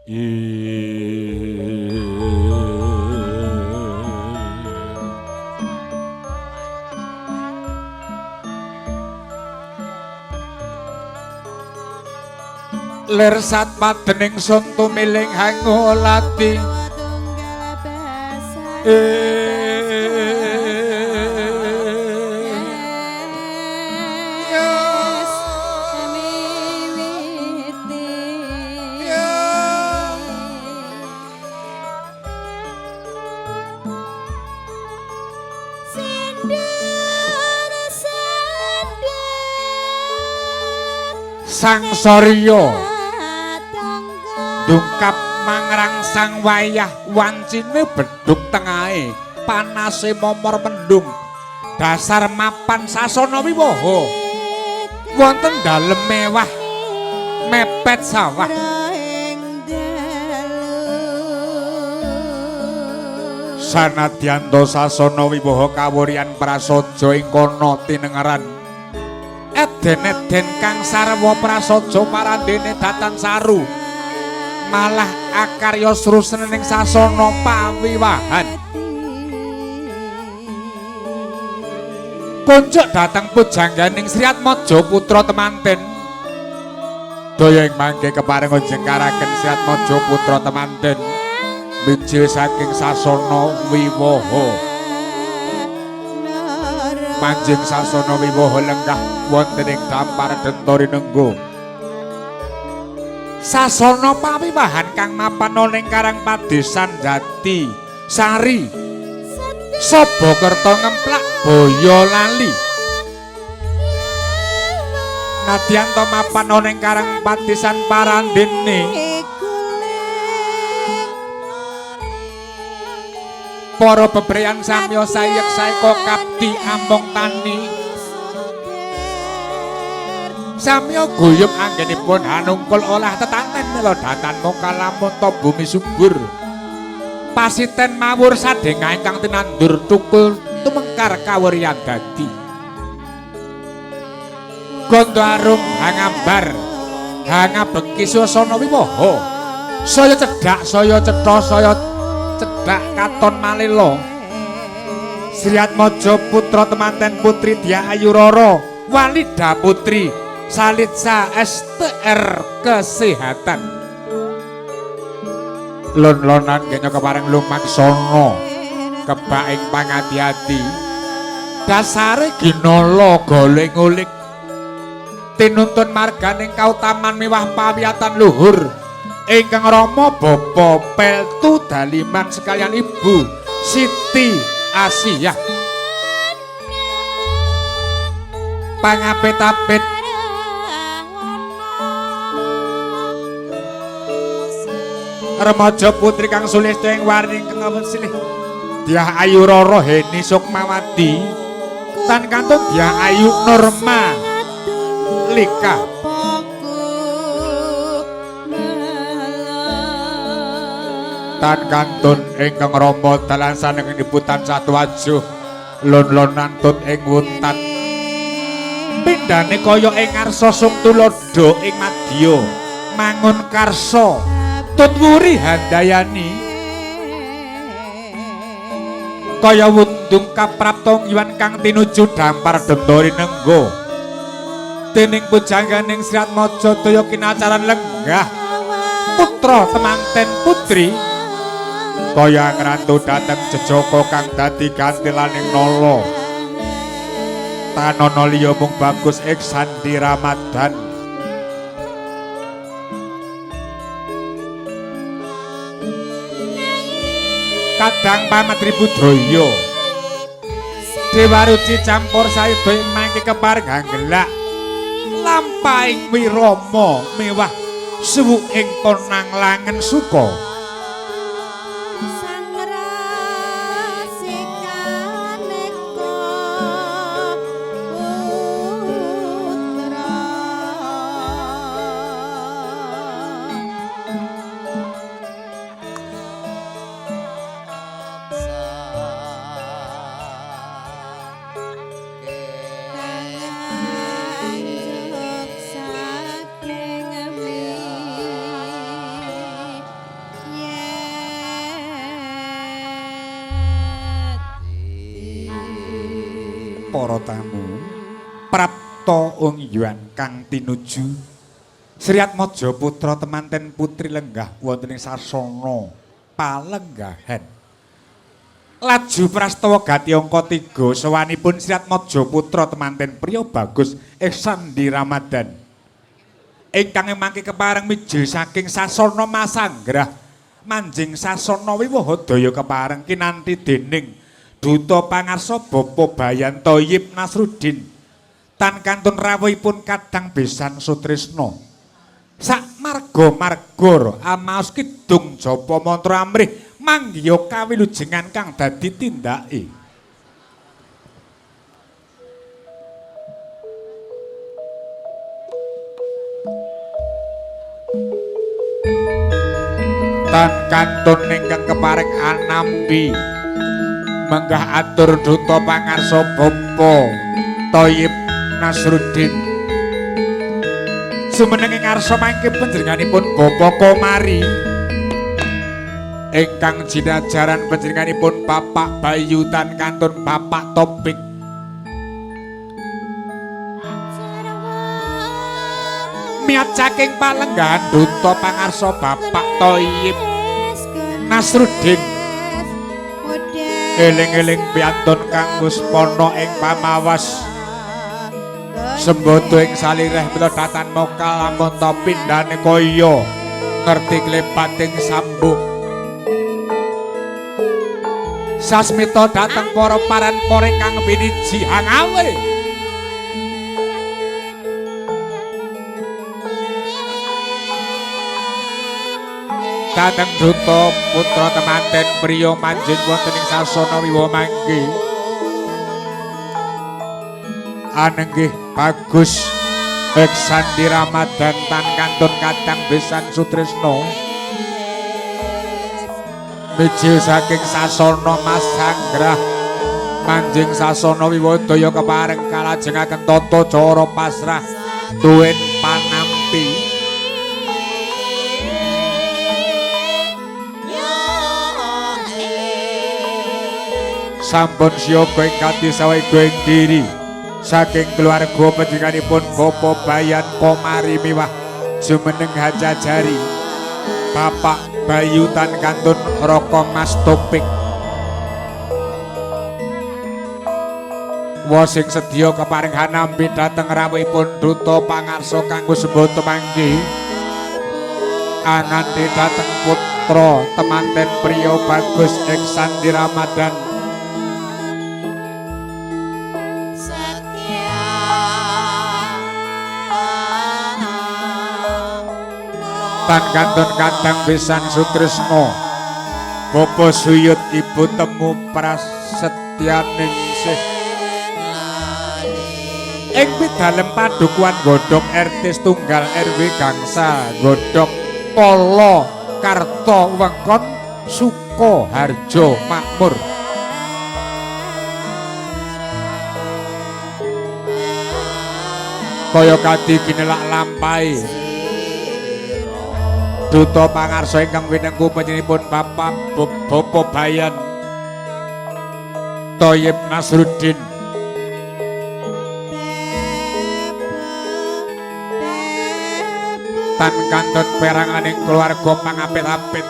Lir sat padening sun tumiling hangulati Sang Surya dungkap mangrangsang wayah wancine bedhug tengahe panase momor mendung dasar mapan sasana wiwaha wonten dalem mewah mepet sawah sanadyan to sasana wiwaha kawuryan prasaja ing kono tinengaran eden-eden kang sarwa prasaja parandene datan saru malah akarya srusening sasana pawiwahan kunjuk dhateng pujangganing Sri Atmaja putra temanten daya ing mangke kepareng njengkaraken Sri Atmaja putra temanten mijil saking sasana wiwaha manjing sasana wiwaha lenggah wonten ing dampar Dentari Nenggo sasana pawiwahan kang mapan ning Karang Padesan Jati Sari Sabakerta ngemplak Boyolali nadyan to mapan ning Karang Padesan Parandene para bebrayan samya sayek saeka kapti among tani samya guyub anggenipun hanungkul olah tetanten mila datan mongkal lamun to bumi subur pasiten mawur sadengah ingkang tinandur tukul tumengkar kawuryan dadi gondo arum hangambar hangabengki suasana wiwaha saya cedhak saya cetha saya cedhak katon malela Sri Atmaja putra temanten putri Dia Ayu Rara Walida putri Salitsa STR kesehatan lon-lonan kenya kepareng lumaksana kebak ing pangati-ati dasare ginala goleng ngulik tinuntun marganing kautaman miwah pawiyatan luhur ingkang Rama Bapa Peltu Daliman sekalian Ibu Siti Asiyah pangapit-apit remaja putri kang sulistya ing warning kang silih Dyah Ayu Rara Heni Sukmawati tan kantun Dyah Ayu Norma Lika tan kantun ingkang Rama dalan saking niputan Satwajuh lon-lonan tut ing wuntat pindhane kaya ing ngarsa Suktulodo ing madya mangun karsa tut wuri handayani kaya wundung kaprapta ngiwan kang tinuju dampar Dentari Nenggo dening pujangganing Sri Atmaja daya kinacaran lenggah putra temanten putri kaya ngrantu dhateng jejaka kang dadi gantilaning nala tanana liya mung bagus ing sandi Ramadan kadang pamatri budaya Dewa Ruci campur sayuda ing mangke kepareng hanggelak lampahing wirama mewah suwuking konang langen suka para tamu prapta ungyuan kang tinuju Sri Atmaja putra temanten putri lenggah wonten ing sasana palenggahan laju prastawa gati angka 3 sawanipun Sri Atmaja putra temanten priya bagus Sandi Ramadan ingkang mangke kepareng mijil saking sasana Masanggrah manjing sasana Wiwaha-daya kepareng kinanti dening Duta Pangarsa Bapa Bayan Thayyib Nasruddin tan kantun rawuhipun kadang besan sutresna sak marga-marga amaos kidung japa mantra amrih manggiya kawilujengan kang dadi tindake tan kantun ingkang kepareng anambi menggah atur Duta Pangarsa Bapa Thayyib Nasruddin sumeneng ing ngarsa mangke panjenenganipun Bapa Komari ingkang jinajaran panjenenganipun Bapak Bayu tan kantun Bapak Topik miat saking palenggahan Duta Pangarsa Bapak Thayyib Nasruddin eling-eling piantun kang Guspana ing pamawas sembodo ing salireh mila datan mokal lamun ta pindhane kaya ngerti klepating sambung sasmita dhateng para paran-pare kang piniji hangawe dhateng Duta putra temanten priya manjing wonten ing sasana Wiwaha mangke anenggih bagus Sandi Ramadan tan kantun kadang besan sutresna mijil saking sasana Masanggrah manjing sasana Wiwaha-daya kepareng kalajengaken tata cara pasrah duwen panampi sampun siyaga ing kanthi sawiga ing diri saking keluarga panjenenganipun Bapa Bayan Komari miwah jumeneng Hajajari Bapak Bayu tan kantun Raka Mas Topik wa sing sedya keparing hanampi dhateng rawuhipun Duta Pangarsa kanggo sembata mangke anandi dhateng putra temanten priya bagus ing Sandi Ramadan tan kantun kadang besan sutresna Bapa Suyut Ibu Temu Prasetyaningsih ing pidalem padukuhan Godhog RT Setunggal RW Gangsa Godhog Pala Karta Wengkon Sukoharjo Makmur kaya kadhi ginelak lampahe Duta Pangarsa ingkang winengku panjenenganipun Bapak Bapa Bayan Thayyib Nasruddin tan kantun peranganing keluarga pangapit-apit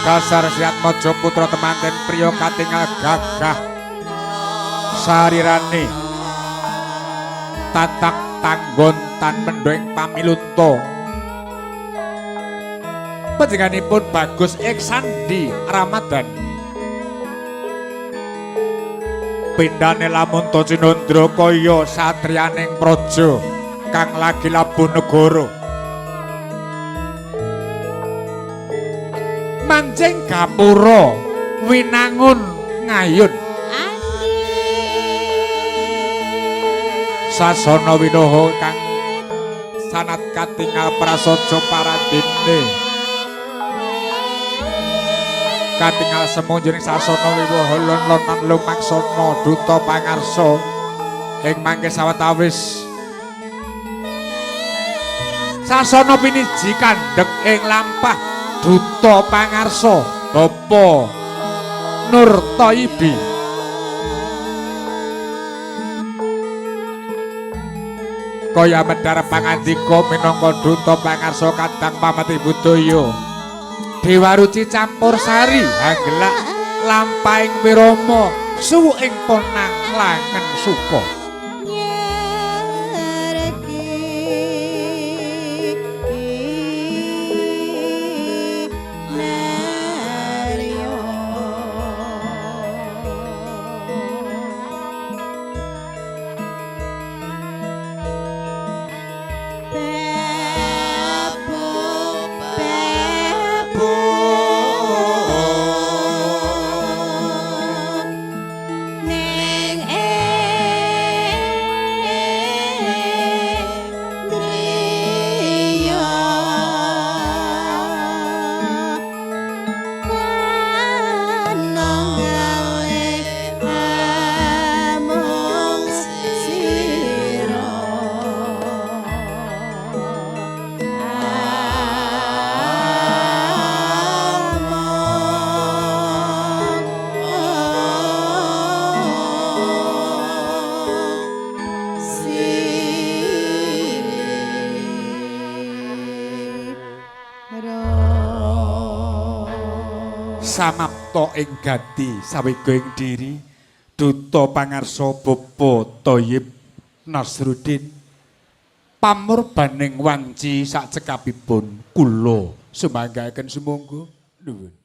Kasar Sri Atmaja putra temanten priya katingal gagah sarirane tatak tanggon tan mendhoeng pamilunta panjenenganipun bagus Sandi Ramadan pindhane lamun ta Cinandra kaya satriyaning praja kang lagi labuh negara manjing gapura winangun ngayun sasana winoho kang sanat katingal prasaja paradene katingal semunjuring sasana wiwaha lon-lonan lumaksana Duta Pangarsa ing mangke sawetawis sasana piniji kandhek ing lampah Duta Pangarsa Bapa Nur Thaibi. Kaya medhar pangandika minangka duta pangarsa kadang pamati budaya. Dewa Ruci campur sari hanggelak lampahing wirama suwuking ponang langen suka. Samapta ing gati sawiga ing diri duta pangarsa Bapa Thayyib Nasruddin pamurbaning wanci sak cekapipun kula sumanggaken sumangga nuwun.